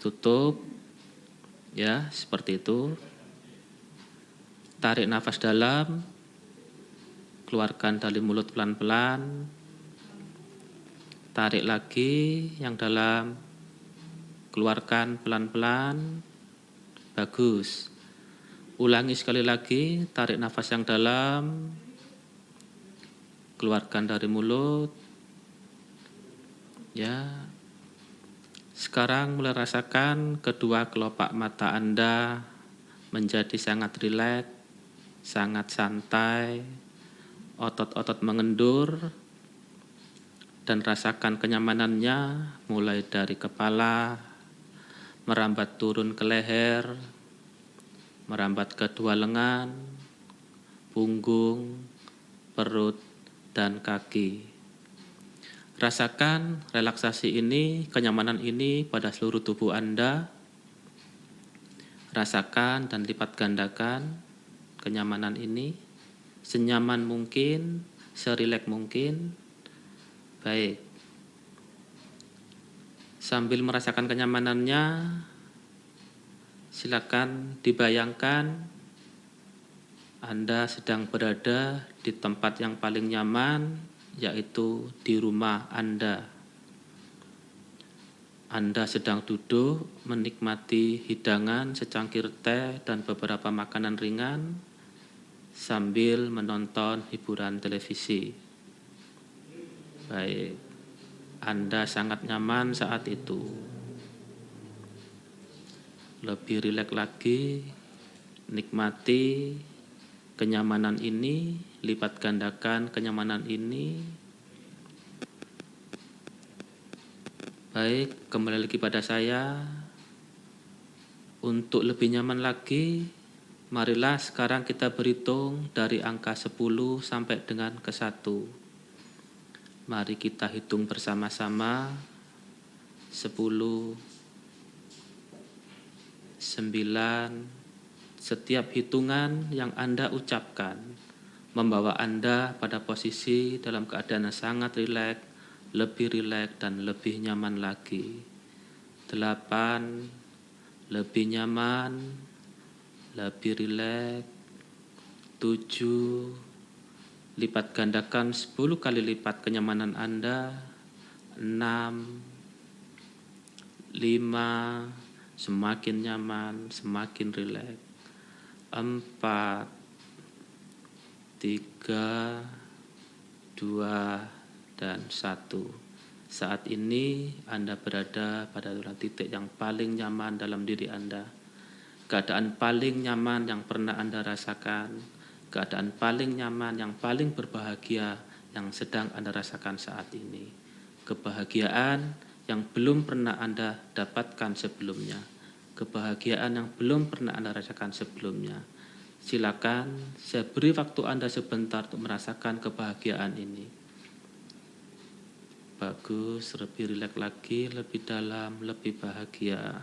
tutup, ya seperti itu. Tarik nafas dalam, keluarkan dari mulut pelan-pelan, tarik lagi yang dalam, keluarkan pelan-pelan. Bagus. Ulangi sekali lagi, tarik nafas yang dalam, keluarkan dari mulut. Ya. Sekarang mulai rasakan kedua kelopak mata Anda menjadi sangat rileks, sangat santai, otot-otot mengendur, dan rasakan kenyamanannya mulai dari kepala, merambat turun ke leher, merambat ke dua lengan, punggung, perut, dan kaki. Rasakan relaksasi ini, kenyamanan ini pada seluruh tubuh Anda. Rasakan dan lipat gandakan kenyamanan ini senyaman mungkin, serileks mungkin. Baik. Sambil merasakan kenyamanannya, silakan dibayangkan Anda sedang berada di tempat yang paling nyaman, yaitu di rumah Anda. Anda sedang duduk menikmati hidangan secangkir teh dan beberapa makanan ringan sambil menonton hiburan televisi. Baik, Anda sangat nyaman saat itu. Lebih rileks lagi, nikmati kenyamanan ini, lipat gandakan kenyamanan ini. Baik, kembali lagi pada saya. Untuk lebih nyaman lagi, marilah sekarang kita berhitung dari angka 10 sampai dengan ke 1. Mari kita hitung bersama-sama. 10, 9, setiap hitungan yang Anda ucapkan membawa Anda pada posisi dalam keadaan yang sangat rileks, lebih rileks dan lebih nyaman lagi. 8, lebih nyaman, lebih rileks. 7, lipat gandakan 10 kali lipat kenyamanan Anda. 6, 5, semakin nyaman, semakin rileks. 4, 3, 2, dan 1. Saat ini Anda berada pada titik yang paling nyaman dalam diri Anda. Keadaan paling nyaman yang pernah Anda rasakan. Keadaan paling nyaman, yang paling berbahagia yang sedang Anda rasakan saat ini. Kebahagiaan yang belum pernah Anda dapatkan sebelumnya. Kebahagiaan yang belum pernah Anda rasakan sebelumnya. Silakan saya beri waktu Anda sebentar untuk merasakan kebahagiaan ini. Bagus, lebih rileks lagi, lebih dalam, lebih bahagia.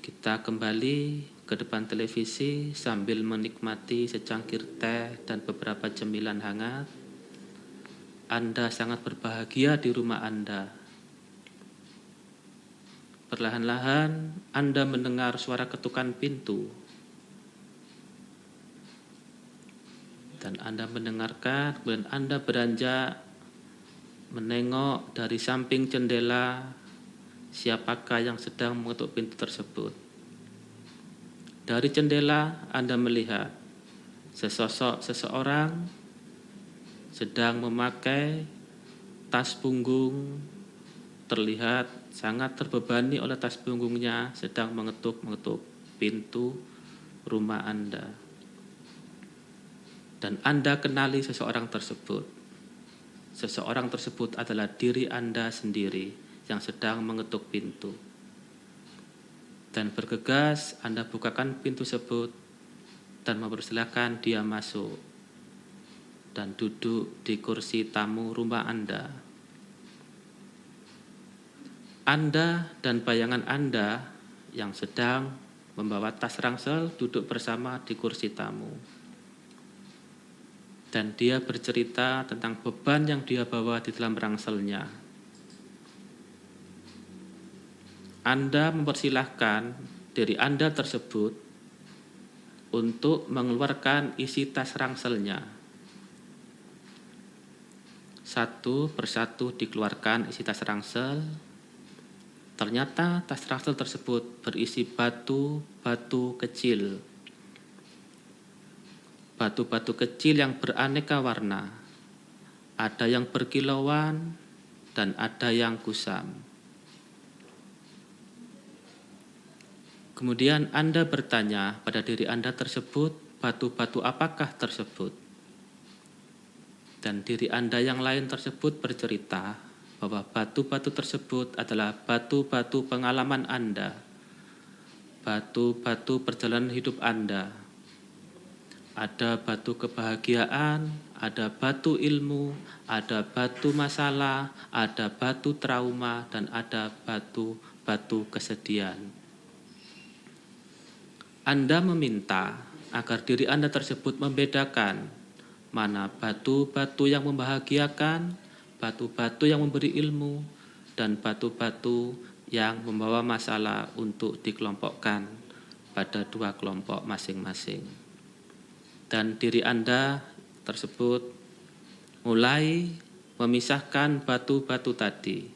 Kita Kita kembali ke depan televisi sambil menikmati secangkir teh dan beberapa cemilan hangat. Anda sangat berbahagia di rumah Anda. Perlahan-lahan Anda mendengar suara ketukan pintu. Dan Anda mendengarkan, kemudian Anda beranjak menengok dari samping jendela siapakah yang sedang mengetuk pintu tersebut. Dari jendela Anda melihat sesosok seseorang sedang memakai tas punggung, terlihat sangat terbebani oleh tas punggungnya, sedang mengetuk-mengetuk pintu rumah Anda. Dan Anda kenali seseorang tersebut. Seseorang tersebut adalah diri Anda sendiri yang sedang mengetuk pintu. Dan bergegas Anda bukakan pintu tersebut dan mempersilahkan dia masuk dan duduk di kursi tamu rumah Anda. Anda dan bayangan Anda yang sedang membawa tas ransel duduk bersama di kursi tamu. Dan dia bercerita tentang beban yang dia bawa di dalam rangselnya. Anda mempersilahkan diri Anda tersebut untuk mengeluarkan isi tas rangselnya. Satu persatu dikeluarkan isi tas ransel. Ternyata tas ransel tersebut berisi batu-batu kecil. Batu-batu kecil yang beraneka warna. Ada yang berkilauan dan ada yang kusam. Kemudian Anda bertanya pada diri Anda tersebut, batu-batu apakah tersebut? Dan diri Anda yang lain tersebut bercerita bahwa batu-batu tersebut adalah batu-batu pengalaman Anda, batu-batu perjalanan hidup Anda. Ada batu kebahagiaan, ada batu ilmu, ada batu masalah, ada batu trauma, dan ada batu-batu kesedihan. Anda meminta agar diri Anda tersebut membedakan mana batu-batu yang membahagiakan, batu-batu yang memberi ilmu, dan batu-batu yang membawa masalah untuk dikelompokkan pada dua kelompok masing-masing. Dan diri Anda tersebut mulai memisahkan batu-batu tadi,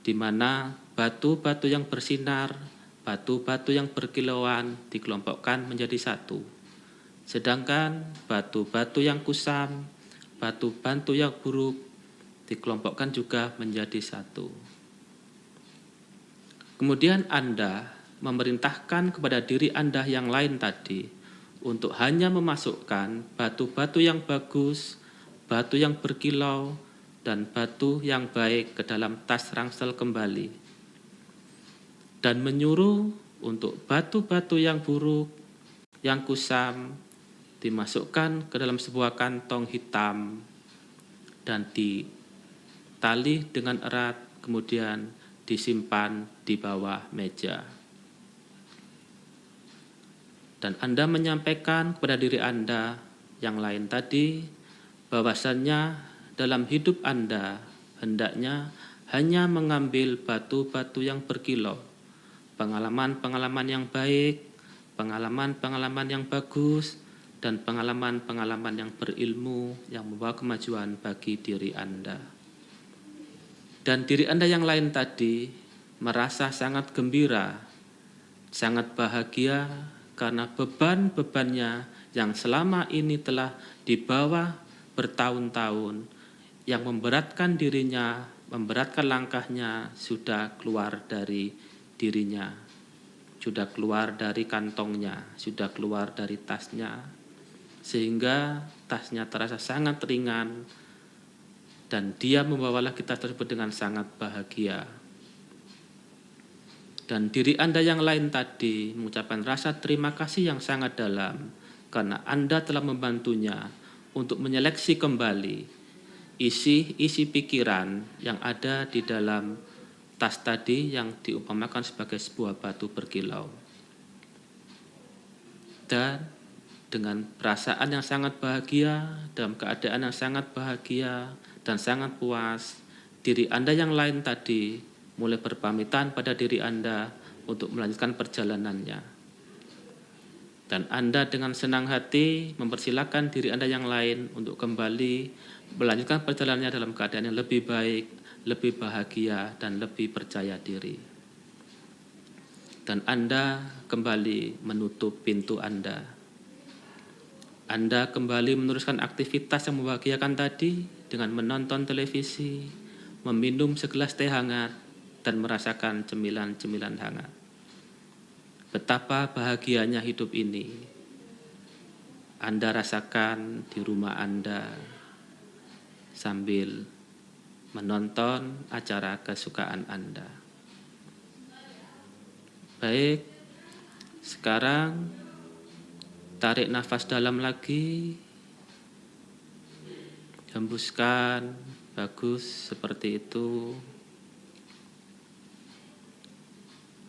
di mana batu-batu yang bersinar, batu-batu yang berkilauan dikelompokkan menjadi satu. Sedangkan batu-batu yang kusam, batu-batu yang buruk dikelompokkan juga menjadi satu. Kemudian Anda memerintahkan kepada diri Anda yang lain tadi untuk hanya memasukkan batu-batu yang bagus, batu yang berkilau, dan batu yang baik ke dalam tas ransel kembali. Dan menyuruh untuk batu-batu yang buruk, yang kusam, dimasukkan ke dalam sebuah kantong hitam dan ditali dengan erat, kemudian disimpan di bawah meja. Dan Anda menyampaikan kepada diri Anda yang lain tadi bahwasannya dalam hidup Anda hendaknya hanya mengambil batu-batu yang berkilau, pengalaman-pengalaman yang baik, pengalaman-pengalaman yang bagus, dan pengalaman-pengalaman yang berilmu yang membawa kemajuan bagi diri Anda. Dan diri Anda yang lain tadi merasa sangat gembira, sangat bahagia karena beban-bebannya yang selama ini telah dibawa bertahun-tahun, yang memberatkan dirinya, memberatkan langkahnya, sudah keluar dari dirinya, sudah keluar dari kantongnya, sudah keluar dari tasnya, sehingga tasnya terasa sangat ringan dan dia membawalah kita tersebut dengan sangat bahagia. Dan diri Anda yang lain tadi mengucapkan rasa terima kasih yang sangat dalam karena Anda telah membantunya untuk menyeleksi kembali isi pikiran yang ada di dalam tas tadi yang diumpamakan sebagai sebuah batu berkilau. Dan dengan perasaan yang sangat bahagia, dalam keadaan yang sangat bahagia dan sangat puas, diri Anda yang lain tadi mulai berpamitan pada diri Anda untuk melanjutkan perjalanannya. Dan Anda dengan senang hati mempersilahkan diri Anda yang lain untuk kembali melanjutkan perjalanannya dalam keadaan yang lebih baik, lebih bahagia, dan lebih percaya diri. Dan Anda kembali menutup pintu Anda. Anda kembali meneruskan aktivitas yang membahagiakan tadi dengan menonton televisi, meminum segelas teh hangat, dan merasakan cemilan-cemilan hangat. Betapa bahagianya hidup ini. Anda rasakan di rumah Anda sambil menonton acara kesukaan Anda. Baik, sekarang tarik nafas dalam lagi, hembuskan, bagus, seperti itu.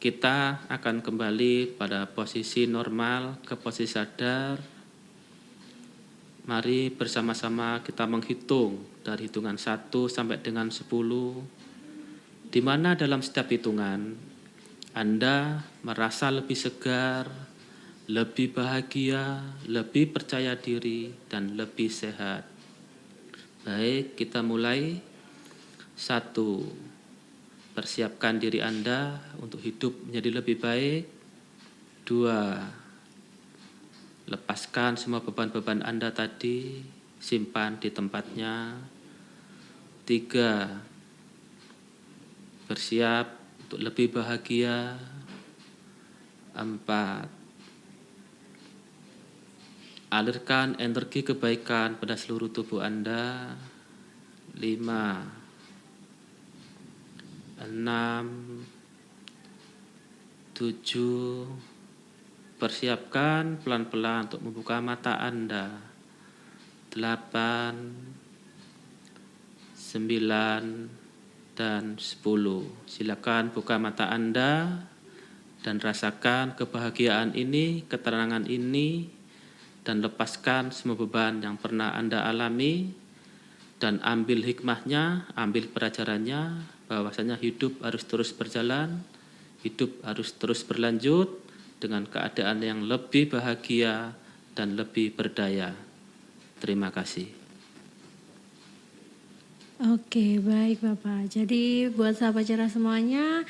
Kita akan kembali pada posisi normal, ke posisi sadar. Mari bersama-sama kita menghitung dari hitungan 1 sampai dengan 10, di mana dalam setiap hitungan Anda merasa lebih segar, lebih bahagia, lebih percaya diri, dan lebih sehat. Baik, kita mulai. 1. Persiapkan diri Anda untuk hidup menjadi lebih baik. 2. Lepaskan semua beban-beban Anda tadi, simpan di tempatnya. 3. Bersiap untuk lebih bahagia. 4. Alirkan energi kebaikan pada seluruh tubuh Anda. 5. 6. 7. Persiapkan pelan-pelan untuk membuka mata Anda. 8. 9. Dan 10. Silakan buka mata Anda dan rasakan kebahagiaan ini, ketenangan ini, dan lepaskan semua beban yang pernah Anda alami, dan ambil hikmahnya, ambil pelajarannya, bahwasanya hidup harus terus berjalan, hidup harus terus berlanjut dengan keadaan yang lebih bahagia dan lebih berdaya. Terima kasih. Oke, baik Bapak. Jadi buat sahabat cerdas semuanya,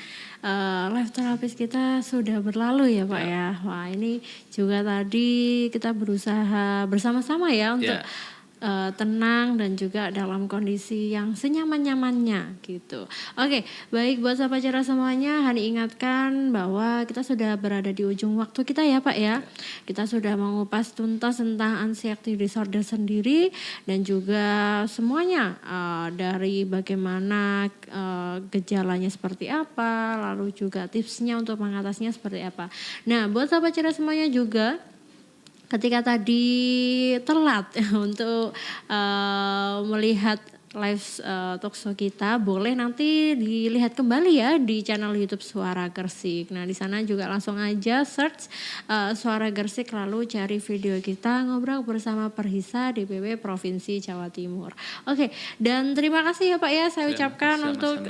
life terapis kita sudah berlalu ya Pak ya. Wah, ini juga tadi kita berusaha bersama-sama ya untuk tenang dan juga dalam kondisi yang senyaman-nyamannya gitu. Oke, baik buat sahabat cerdas semuanya, Hani ingatkan bahwa kita sudah berada di ujung waktu kita ya Pak ya. Kita sudah mengupas tuntas tentang anxiety disorder sendiri dan juga semuanya dari bagaimana gejalanya seperti apa, lalu juga tipsnya untuk mengatasinya seperti apa. Nah, buat sahabat cerdas semuanya juga, ketika tadi telat untuk melihat live talkshow kita, boleh nanti dilihat kembali ya di channel YouTube Suara Gersik. Nah, di sana juga langsung aja search Suara Gersik, lalu cari video kita ngobrol bersama Perhisa DPW Provinsi Jawa Timur. Oke, dan terima kasih ya Pak ya, saya ucapkan untuk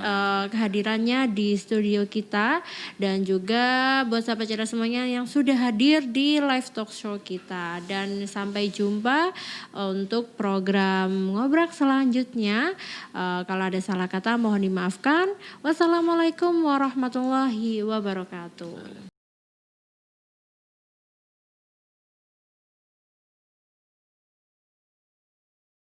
kehadirannya di studio kita, dan juga buat sahabat cerdas semuanya yang sudah hadir di live talkshow kita. Dan sampai jumpa untuk program ngobrol selanjutnya. Kalau ada salah kata mohon dimaafkan. Wassalamualaikum warahmatullahi wabarakatuh.